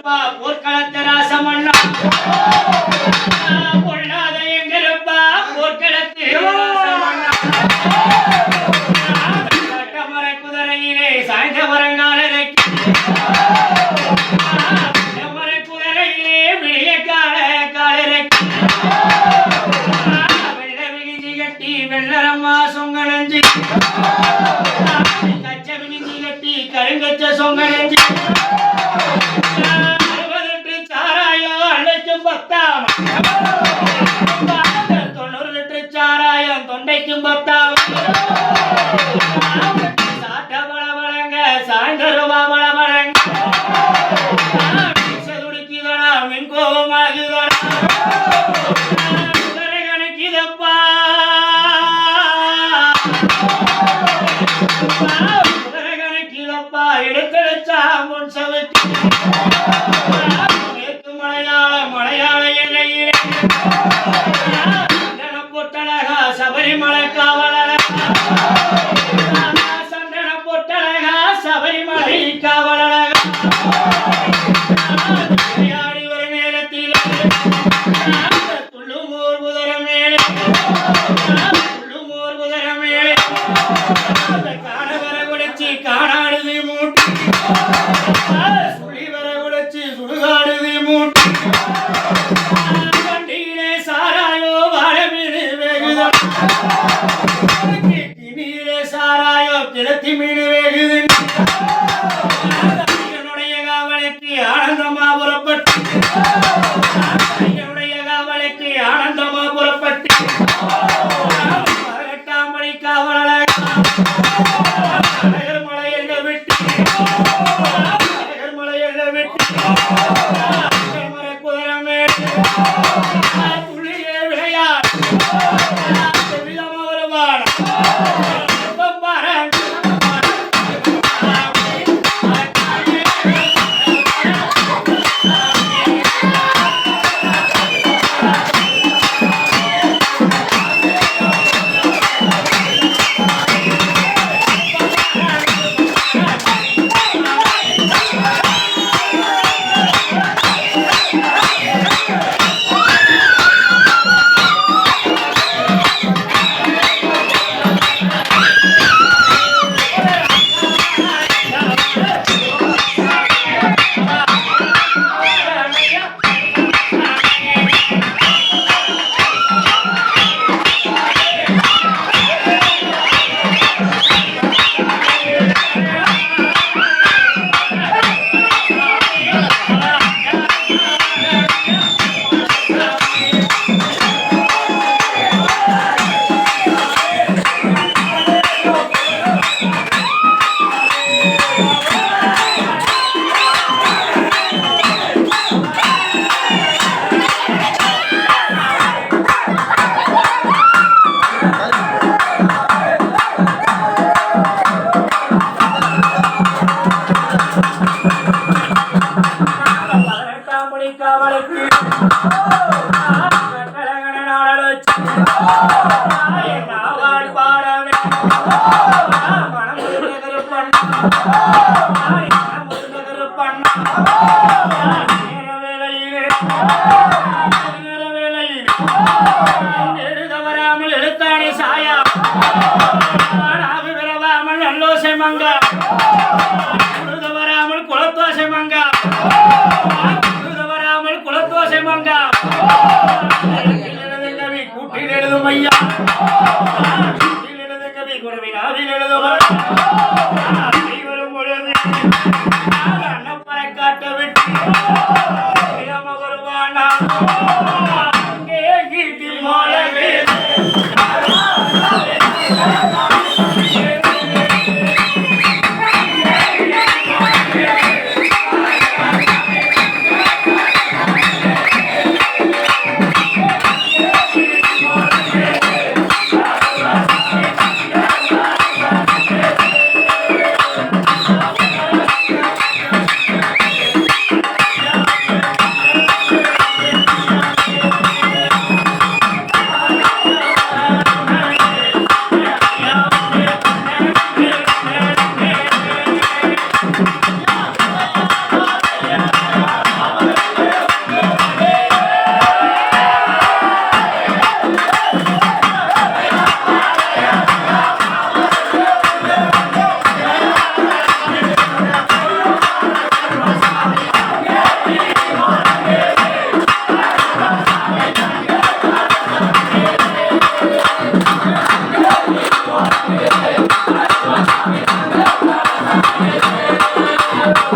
போர்க்களத்து ராசமண்ணா பொல்லாத எங்கருப்பா போர்க்களத்து ராசமண்ணா சட்டமர குதிரையிலே சாய்ந்த வரங்காலரைக்கு மர குதிரையிலே விளைய காலரைக்கு வெள்ள விகிஞ்சி கட்டி வெள்ளரம்மா சொங்கனஞ்சி கச்ச விகிஞ்சி கட்டி கருங்கச்ச சொங்கனஞ்சி தொண்டைக்கும் பத்தாம் சாட்ட பழபழங்க சாய்ந்தருவா பழபழங்க துடிக்குதடா மின் கோபமாகுதடா கணக்கிதப்பா கணக்கிதப்பா எடுத்தெடுச்சா முன் சவுக்கு மலையாள எல்லையிலே பொட்டழகா சபரிமலை காவலழகா சந்தன பொட்டழகா சபரிமலை காவலழகா விளையாடி ஒரு நேரத்தில் துள்ளுமோர் குதிர மேலே காண வர குடிச்சு காணாடுதி மூட்டு சுழி வர குடிச்சு சுடுகாடுதி மூட்டு கண்டியிலே சாராயோ வாழமீனு வேகுதா நீரே சாராயோ கிளத்தி மீன் வேகுது என்னுடைய காவலுக்கு ஆனந்தமா புறப்பட்டு என்னுடைய காவலுக்கு ஆனந்தமா புறப்பட்டு 18ஆம் படி காவலழகா மலையெல்ல விட்டு குதிரமே புள்ளியே விளையாடு விதமா வருவான எழுத்தாணி சாயா விரவாமல் நல்லோசை மங்கா வராமல் குலத்தோசை மங்கா வராமல் குலத்தோசை மங்கா கவி கூட்டில் எழுதும் ஐயா கவி குருவினாவில் எழுதும் வரும் பொழுது அன்னப்பறை காட்ட விட்டு வருவானா கீட்டில் மாலவே ஆ